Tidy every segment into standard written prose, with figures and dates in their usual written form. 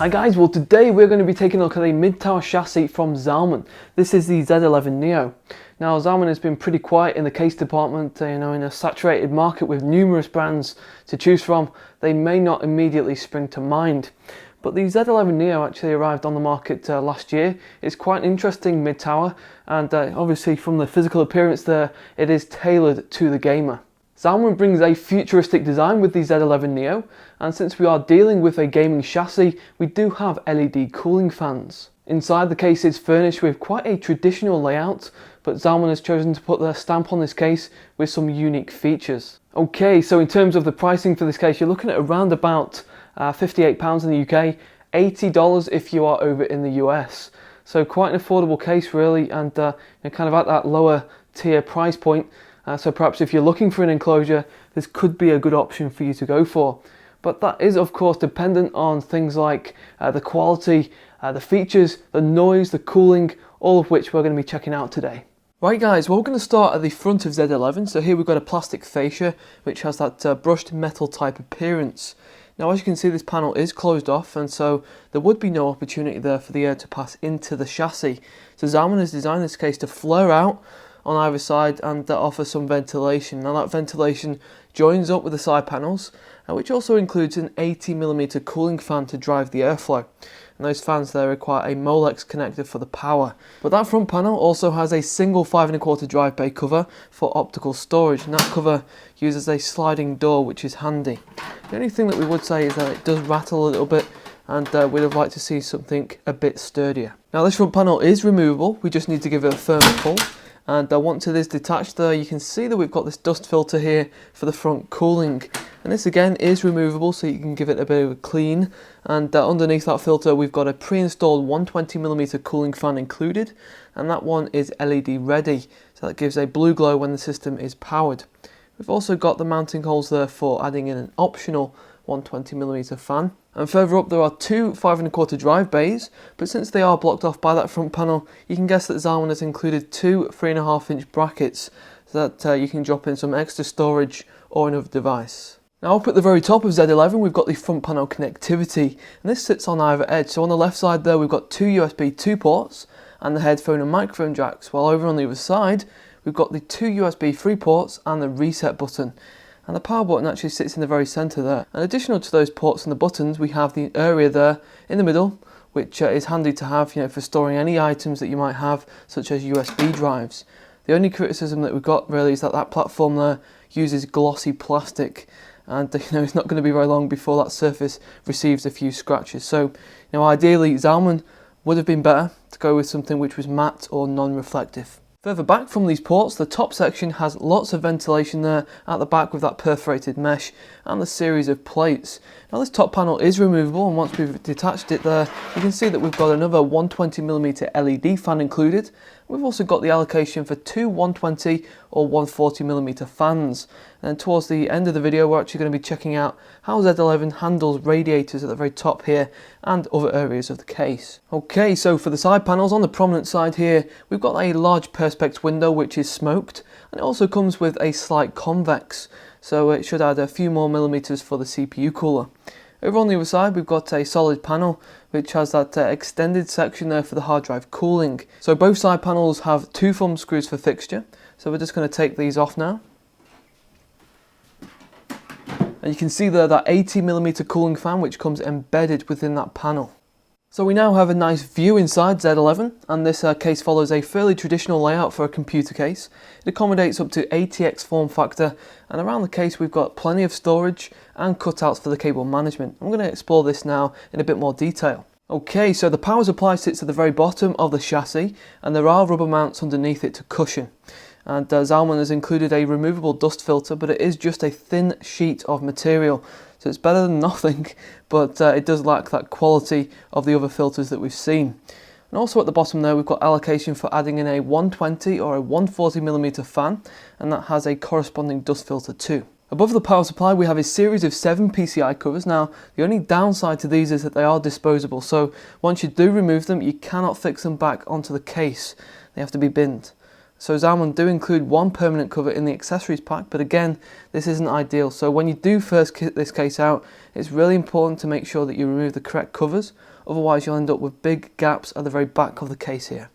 Hi guys, well today we're going to be taking a look at a mid-tower chassis from Zalman. This is the Z11 Neo. Now Zalman has been pretty quiet in the case department, in a saturated market with numerous brands to choose from. They may not immediately spring to mind. But the Z11 Neo actually arrived on the market last year. It's quite an interesting mid-tower, and obviously from the physical appearance there, it is tailored to the gamer. Zalman brings a futuristic design with the Z11 Neo, and since we are dealing with a gaming chassis, we do have LED cooling fans. Inside, the case is furnished with quite a traditional layout, but Zalman has chosen to put their stamp on this case with some unique features. Okay, so in terms of the pricing for this case, you're looking at around about £58 in the UK, $80 if you are over in the US. So quite an affordable case really, and kind of at that lower tier price point. So perhaps if you're looking for an enclosure, this could be a good option for you to go for. But that is of course dependent on things like the quality, the features, the noise, the cooling, all of which we're going to be checking out today. Right guys, well, we're going to start at the front of Z11. So here we've got a plastic fascia which has that brushed metal type appearance. Now as you can see, this panel is closed off, and so there would be no opportunity there for the air to pass into the chassis. So Zalman has designed this case to flare out on either side and offer some ventilation. Now that ventilation joins up with the side panels, which also includes an 80mm cooling fan to drive the airflow. And those fans there require a Molex connector for the power. But that front panel also has a single 5 1/4 drive bay cover for optical storage, and that cover uses a sliding door, which is handy. The only thing that we would say is that it does rattle a little bit, and we'd have liked to see something a bit sturdier. Now this front panel is removable, we just need to give it a firm pull. And once it is detached there, you can see that we've got this dust filter here for the front cooling. And this again is removable, so you can give it a bit of a clean. And underneath that filter we've got a pre-installed 120mm cooling fan included, and that one is LED ready, so that gives a blue glow when the system is powered. We've also got the mounting holes there for adding in an optional 120mm fan. And further up there are two 5 1/4 drive bays, but since they are blocked off by that front panel, you can guess that Zalman has included two 3.5-inch brackets so that you can drop in some extra storage or another device. Now up at the very top of Z11 we've got the front panel connectivity, and this sits on either edge. So on the left side there we've got two USB 2 ports and the headphone and microphone jacks, while over on the other side we've got the two USB 3 ports and the reset button. And the power button actually sits in the very centre there. And additional to those ports and the buttons, we have the area there in the middle, which is handy to have, for storing any items that you might have, such as USB drives. The only criticism that we've got really is that that platform there uses glossy plastic, and it's not going to be very long before that surface receives a few scratches. So ideally Zalman would have been better to go with something which was matte or non-reflective. Further back from these ports, the top section has lots of ventilation there at the back with that perforated mesh and the series of plates. Now this top panel is removable, and once we've detached it there, you can see that we've got another 120mm LED fan included. We've also got the allocation for two 120 or 140mm fans. And towards the end of the video, we're actually going to be checking out how Z11 handles radiators at the very top here and other areas of the case. Okay, so for the side panels, on the prominent side here, we've got a large perspex window which is smoked, and it also comes with a slight convex, so it should add a few more millimeters for the CPU cooler. Over on the other side we've got a solid panel which has that extended section there for the hard drive cooling. So both side panels have two thumb screws for fixture, so we're just going to take these off now. And you can see there that 80mm cooling fan which comes embedded within that panel. So we now have a nice view inside Z11, and this case follows a fairly traditional layout for a computer case. It accommodates up to ATX form factor, and around the case we've got plenty of storage and cutouts for the cable management. I'm going to explore this now in a bit more detail. Okay, so the power supply sits at the very bottom of the chassis, and there are rubber mounts underneath it to cushion. And Zalman has included a removable dust filter, but it is just a thin sheet of material, so it's better than nothing, but it does lack that quality of the other filters that we've seen. And also at the bottom there we've got allocation for adding in a 120 or a 140mm fan, and that has a corresponding dust filter too. Above the power supply we have a series of 7 PCI covers. Now the only downside to these is that they are disposable, so once you do remove them you cannot fix them back onto the case, they have to be binned. So Zalman do include one permanent cover in the accessories pack, but again, this isn't ideal. So when you do first kit this case out, it's really important to make sure that you remove the correct covers, otherwise you'll end up with big gaps at the very back of the case here.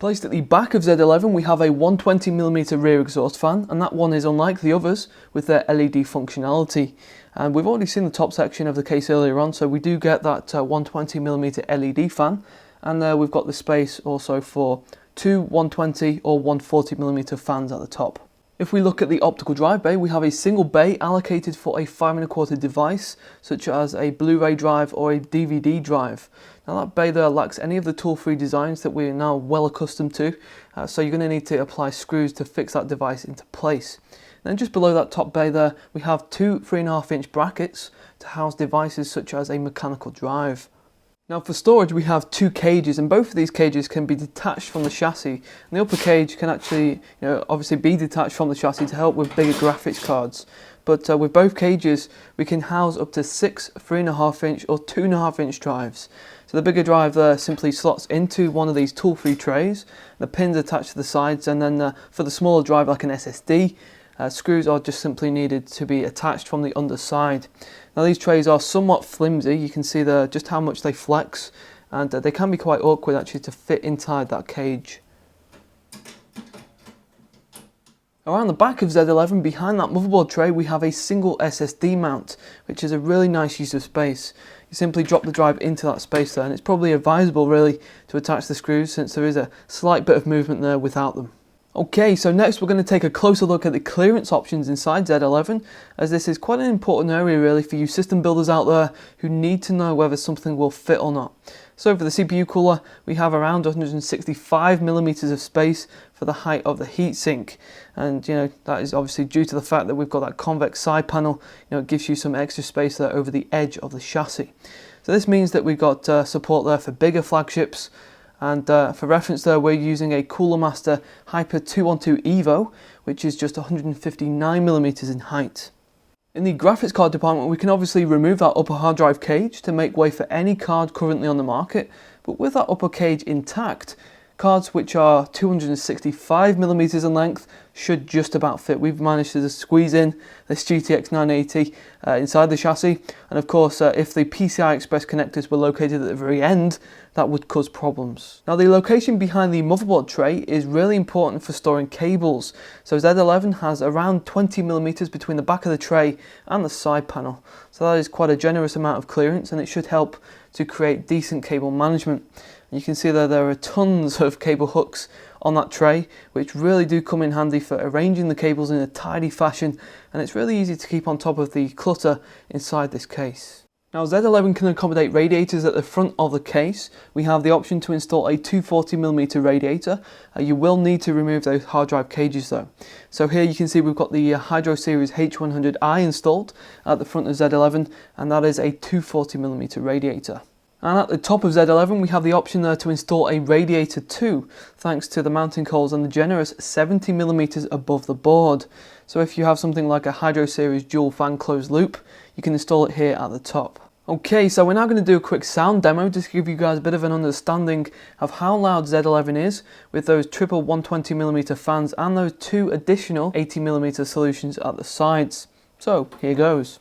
Placed at the back of Z11 we have a 120mm rear exhaust fan, and that one is unlike the others with their LED functionality. And we've already seen the top section of the case earlier on, so we do get that 120mm LED fan, and we've got the space also for two 120 or 140mm fans at the top. If we look at the optical drive bay, we have a single bay allocated for a 5¼ device, such as a Blu-ray drive or a DVD drive. Now that bay there lacks any of the tool-free designs that we are now well accustomed to, so you're going to need to apply screws to fix that device into place. Then just below that top bay there, we have two 3.5-inch brackets to house devices such as a mechanical drive. Now for storage we have two cages, and both of these cages can be detached from the chassis, and the upper cage can actually obviously be detached from the chassis to help with bigger graphics cards. But with both cages we can house up to 6 3.5-inch or 2.5-inch drives. So the bigger drive there simply slots into one of these tool-free trays, the pins attached to the sides, and then for the smaller drive like an SSD, screws are just simply needed to be attached from the underside. Now these trays are somewhat flimsy, you can see there just how much they flex, and they can be quite awkward actually to fit inside that cage. Around the back of Z11, behind that motherboard tray, we have a single SSD mount, which is a really nice use of space. You simply drop the drive into that space there, and it's probably advisable really to attach the screws since there is a slight bit of movement there without them. Okay, so next we're going to take a closer look at the clearance options inside Z11, as this is quite an important area really for you system builders out there who need to know whether something will fit or not. So for the CPU cooler, we have around 165mm of space for the height of the heatsink, and that is obviously due to the fact that we've got that convex side panel. It gives you some extra space there over the edge of the chassis. So this means that we've got support there for bigger flagships. And for reference there, we're using a Cooler Master Hyper 212 Evo, which is just 159mm in height. In the graphics card department, we can obviously remove that upper hard drive cage to make way for any card currently on the market, but with that upper cage intact, cards which are 265mm in length should just about fit. We've managed to squeeze in this GTX 980 inside the chassis, and of course if the PCI Express connectors were located at the very end, that would cause problems. Now the location behind the motherboard tray is really important for storing cables. So Z11 has around 20mm between the back of the tray and the side panel. So that is quite a generous amount of clearance, and it should help to create decent cable management. You can see there are tons of cable hooks on that tray, which really do come in handy for arranging the cables in a tidy fashion, and it's really easy to keep on top of the clutter inside this case. Now Z11 can accommodate radiators at the front of the case. We have the option to install a 240mm radiator. You will need to remove those hard drive cages though. So here you can see we've got the Hydro Series H100i installed at the front of Z11, and that is a 240mm radiator. And at the top of Z11 we have the option there to install a radiator too, thanks to the mounting holes and the generous 70mm above the board. So if you have something like a Hydro Series dual fan closed loop, you can install it here at the top. Okay, so we're now going to do a quick sound demo just to give you guys a bit of an understanding of how loud Z11 is with those triple 120mm fans and those two additional 80mm solutions at the sides. So here goes.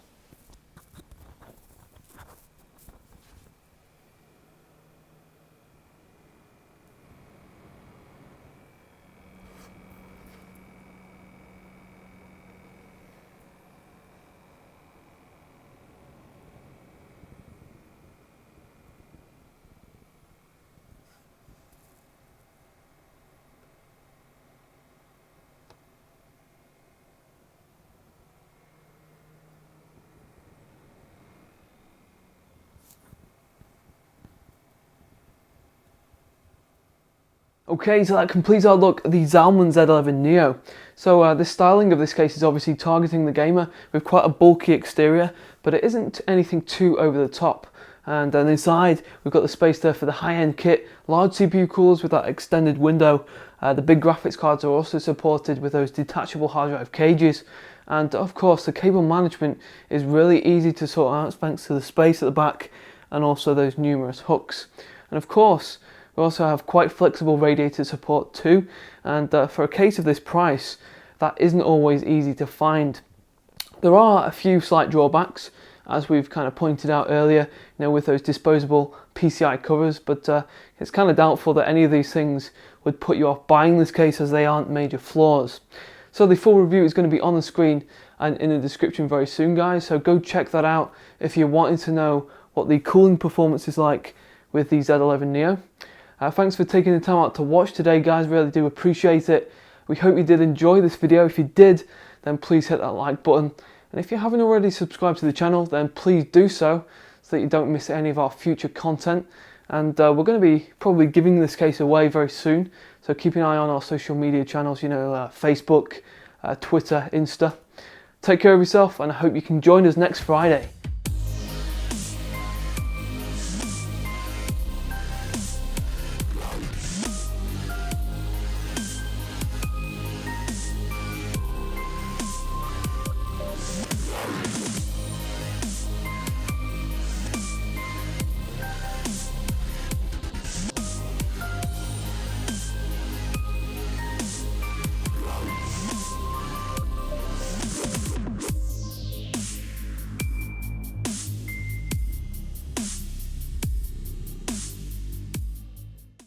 Okay, so that completes our look at the Zalman Z11 Neo. So the styling of this case is obviously targeting the gamer with quite a bulky exterior, but it isn't anything too over the top. And then inside we've got the space there for the high-end kit, large CPU coolers with that extended window. The big graphics cards are also supported with those detachable hard drive cages. And of course the cable management is really easy to sort out thanks to the space at the back and also those numerous hooks. And of course, We also have quite flexible radiator support too, and for a case of this price, that isn't always easy to find. There are a few slight drawbacks, as we've kind of pointed out earlier, with those disposable PCI covers, but it's kind of doubtful that any of these things would put you off buying this case, as they aren't major flaws. So the full review is going to be on the screen and in the description very soon, guys, so go check that out if you're wanting to know what the cooling performance is like with the Z11 Neo. Thanks for taking the time out to watch today, guys, really do appreciate it. We hope you did enjoy this video. If you did, then please hit that like button. And if you haven't already subscribed to the channel, then please do so that you don't miss any of our future content. And we're going to be probably giving this case away very soon. So keep an eye on our social media channels, Facebook, Twitter, Insta. Take care of yourself, and I hope you can join us next Friday.